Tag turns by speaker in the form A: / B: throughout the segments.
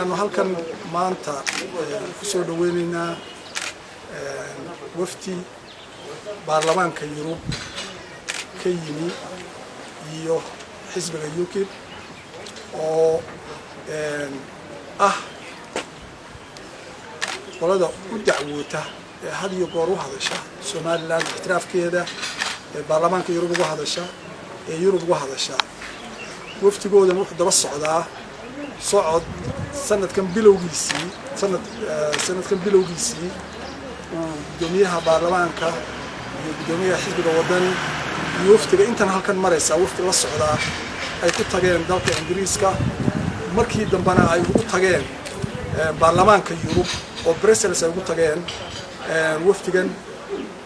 A: waxaanu halkan maanta ku soo dhaweynaynaa wafdi baarlamaanka Yurub ka yimi iyo xisbiga UKIP oo qolada u dacwoota had iyo goor u hadasha Somaliland ixtiraafkeeda baarlamaanka Yurub uga hadasha Yurub uga hadasha waftigoodan wuxuu daba socdaa socod sanadkan bilowgiisii gudoomiyaha baarlamaanka iyo gudoomiyaha xisbiga wadani iyo waftiga intan halkan maraysa wafti la socdaa ay ku tageen dalka Ingiriiska markii dambana ay ugu tageen baarlamaanka Yurub oo Brussels ay ugu tageen waftigan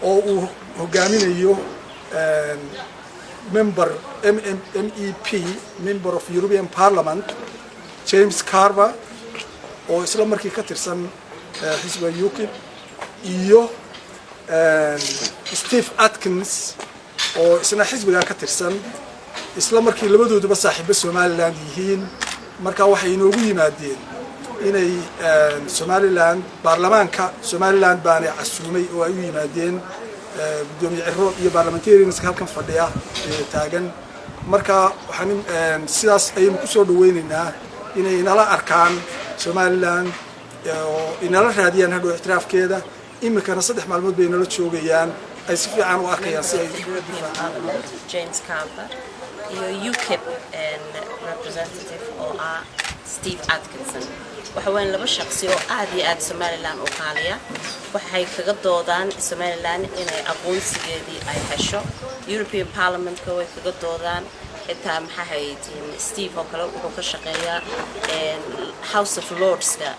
A: oo uu hogaaminayo MEP member of European Parliament James Carver oo isla markii ka tirsan xisbiga UKIP iyo Steve Atkins oo isna xisbiga ka tirsan isla markii labadooduba saaxiibo Somaliland yihiin marka waxay inoogu yimaadeen inay Somaliland baarlamaanka Somaliland baana casuumay oo ay u yimaadeen gudoomiye Ciro iyo parliamentarians halkan fadhiya taagan marka waxaan sidaas aynu ku soo dhaweynaynaa inay nala arkaan Somaliland oo inala raadiyaan hadhow ixtiraafkeeda imikana 3 maalmood bay nala joogayaan ay si fiican u arkayaan si ay
B: James Carver iyo UKIP representative oo Steve Atkinson waxaan laba shakhsi oo aad iyo aad Somaliland u qaaliya waxay kaga doodaan Somaliland inay aqoonsigeedii ay hesho European Parliament ka way kaga doodaan xitaa maxaa hay'adeen Steve oo kale wuxuu ka shaqeeyaa House of Lords ka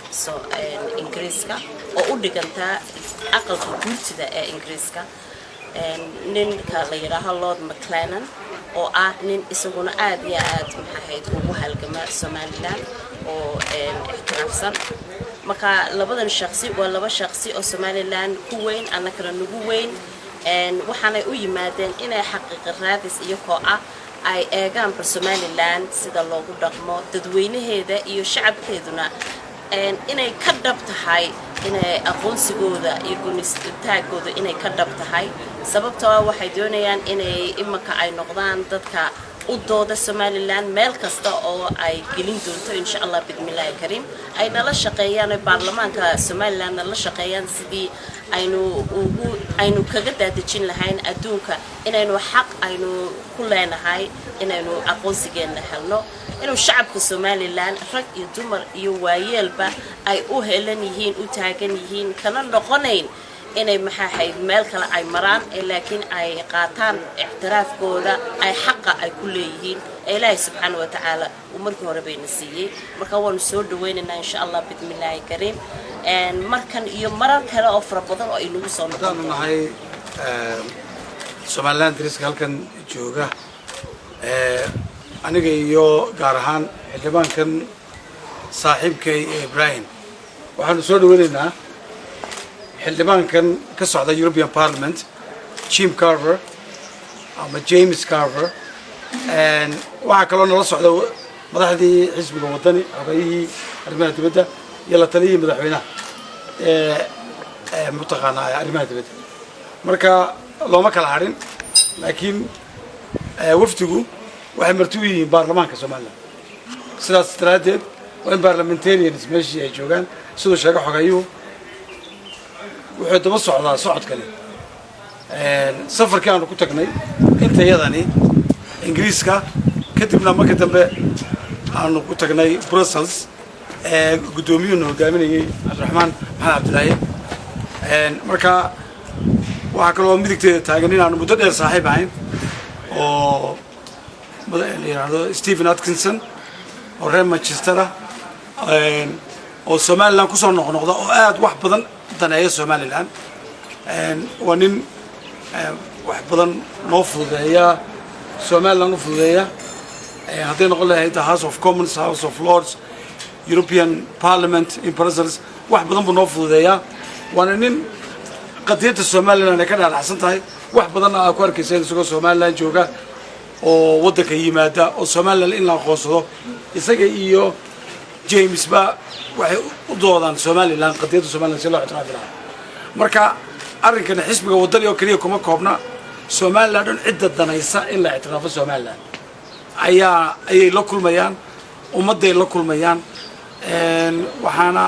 B: Ingiriiska oo u dhiganta aqalka guurtida ee Ingiriiska ninka la yiraahdo Lord McLennan oo nin isaguna aad iyo aad maxaa hay'ad ugu halgama Somaliland oo ixtiraafsan marka labadan shakhsi waa laba shakhsi oo Somaliland ku weyn anakana nagu weyn waxaanay u yimaadeen inay xaqiiqo raadis iyo koox ay eegaan Somaliland sida loogu dhaqmo dadweynaheeda iyo shacabkeeduna inay ka dhab tahay inay aqoonsigooda iyo guunistaagooda inay ka dhab tahay sababtoo waxay doonayaan inay imaka ay noqdaan dadka u dooda Somaliland meel kasta oo ay gelin doonto insha Allah bidmilaahi kariim ay nala shaqeeyaan baarlamaanka Somaliland nala shaqeeyaan sidii aynu kaga daadajin lahayn adduunka inaynu xaq aynu ku leenahay inaynu aqoonsigeena helno inuu shacabka Somaliland rag iyo dumar iyo waayeelba ay u helan yihiin u taagan yihiin kana noqonayn inay maxaa hayd meel kale ay maraan laakiin ay qaataan ixtiraafkooda ay xaqa ay ku leeyihiin Ilaahay subhanahu wa ta'ala markii hore bayna siiyay marka waan soo dhaweynaynaa insha Allah bidmilaahi kariim markan iyo marar kale oo fara badan oo ay nagu soo
C: noqonahay Somaliland diriska halkan jooga aniga iyo gaar ahaan xildhibaankan saaxiibkay Ibrahim waxaan soo dhaweynaynaa xildhibaankan ka socda European Parliament Jim Carver ama James Carver waxa kale oo nala socda madaxdii xisbiga wadani habayii arrimaha dibadda iyo la taliyay madaxweynaha mutaqaana arrimaha dibadda marka looma kala harin laakiin wafdigu waxay marti u yihiin baarlamaanka Somaliland sidaas daraadeed waa in parliamentarians meeshii ay joogaan sidoo sheega xogayuu wuxuu daba socdaa socodkani safarkii aanu ku tagnay inta yadani Ingiriiska kadibna markii dambe aanu ku tagnay Brussels gudoomiyuhu hogaaminayay Cabdiraxmaan Maxamed Cabdilaahi marka waxa kale oo midigteeda taagan inaanu muddo dheer saaxiib ahayn oo yiraahdo Steve Atkinson oo reer Manchester oo Somaliland ku soo noqnoqda oo aad wax badan daneeyo Somaliland waa nin wax badan noo fududeeya Somaliland u fududeeya hadday noqon lahayd House of Commons House of Lords European Parliament in Brussels wax badan buu noo fududeeya waana nin qadiyada Somaliland ka dhaacsan tahay wax badan oo ku arkaysan isagoo Somaliland jooga oo waddanka yimaada oo Somaliland in la aqoonsado isaga iyo James ba waxay u doodaan Somaliland qadiyada Somaliland si loo ictiraafi lahaa marka arrinkan xisbiga wadani oo kaliya kuma koobna Somaliland dhan cidda danaysa in la ictiraafo Somaliland ayay la kulmayaan ummaday la kulmayaan waxaana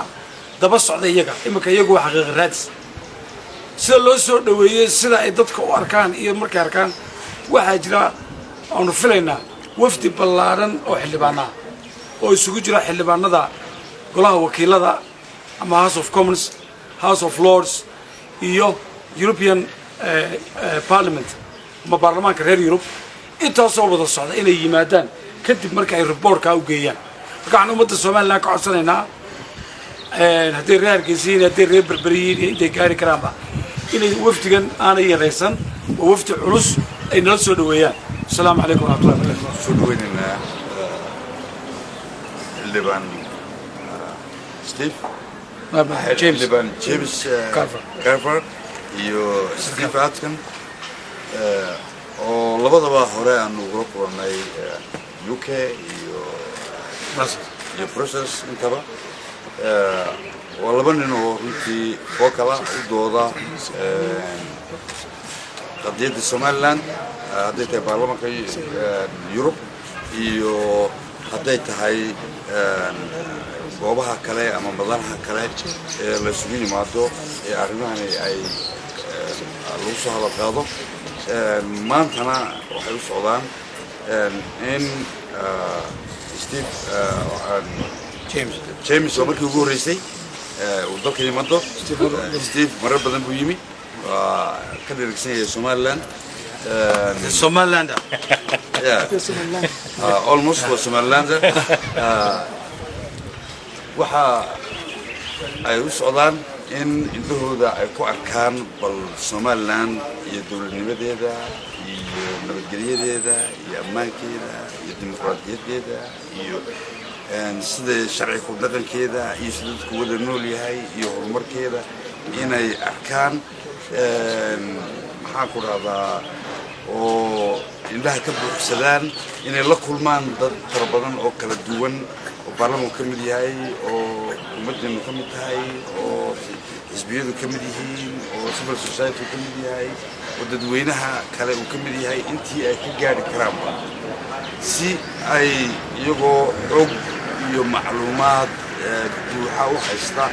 C: daba socda iyaga imika iyagu waa xaqiiqo raadis sida loo soo dhaweeyay sida ay dadka u arkaan iyo markay arkaan waxa jira aanu filaynaa wafdi ballaaran oo xildhibaanada oo isugu jira xildhibaanada golaha wakiilada ama House of Commons, House of Lords iyo European Parliament ma baarlamaanka reer Yurub intaasoo wada socda inay yimaadaan kadib marka ay report-ka u geeyaan marka aan ummadda Soomaaliland ka codsanaynaa haddii reer Hargeysa haddii reer Berberiin intay gaari karaanba inay wafdigan aanay yareysan oo wafdi culus ay nala soo dhaweeyaan السلام عليكم ورحمة الله وبركاته.
D: سودويننا اللبان ستيف اللبان جيمس كارفر يو ستيف أتكن ولبضبا هراء أنو غروب ورناي UK يو بروسس انتبه ولبن إنه رنتي فوكلا ودودا قضية السوماليلاند hadday tahay baarlamaanka Yurub iyo hadday tahay goobaha kale ama madanaha kale ee la isugu yimaado ee arrimahan ay lagu soo hadalqaado maantana waxay u socdaan in Steve James oo markii ugu horeysay uu dalka yimaado Steve marar badan buu yimi waa ka dhirigsan yahay Somaliland
C: Somaliland.
D: Yeah. Almost for Somaliland. Waxa ay u socdaan in indhahooda ay ku arkaan bal Somaliland iyo dawladnimadeeda iyo nabadgelyadeeda iyo ammaankeeda iyo dimuqraadiyadeeda iyo sida sharci ku dhaqankeeda iyo sida dadku wada nool yahay iyo horumarkeeda inay arkaan maxaan ku radaa oo indhaha ka buuxsadaan inay la kulmaan dad fara badan oo kala duwan oo baarlamaanku ka mid yahay oo ummaddeenu ka mid tahay oo xisbiyadu ka mid yihiin oo civil society ka mid yahay oo dadweynaha kale uu ka mid yahay intii ay ka gaari karaanba si ay iyagoo xog iyo macluumaad buuxa u haysta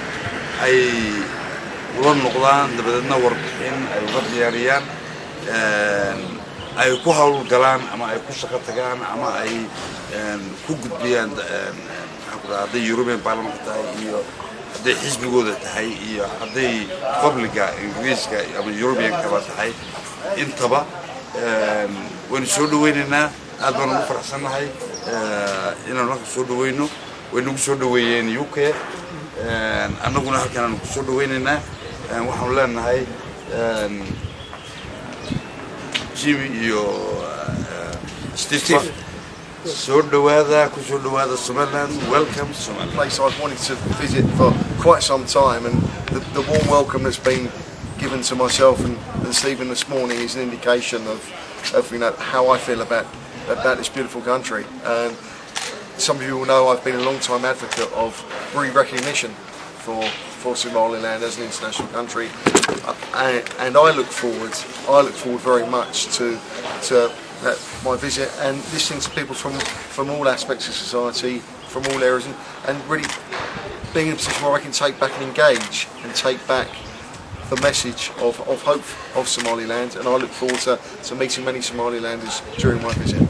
D: ay ula noqdaan dabadeedna warbixin ay uga diyaariyaan ay ku hawlgalaan ama ay ku shaqo tagaan ama ay ku gudbiyaan hadday European Parliament tahay iyo hadday xisbigooda tahay iyo hadday publica Ingiriiska ama European kaba tahay intaba waynu soo dhaweynaynaa aad baan ugu faraxsanahay inaan wax soo dhaweyno waynu ku soo dhaweeyeen UK annaguna halkan aan ku soo dhaweynaynaa waxaan leenahay Jimmy iyo Steve so dhawaada ku soo dhawaada Somaliland welcome Somaliland
E: place I've wanted to visit for quite some time and the warm welcome that's been given to myself and Stephen this morning is an indication of you know how I feel about this beautiful country. And some of you will know I've been a long time advocate of re-recognition for Somaliland as an international country, and I look forward very much to my visit and listening to people from all aspects of society, from all areas, and really being in a position where I can take back and engage and take back the message of hope of Somaliland. And I look forward to meeting many Somalilanders during my visit.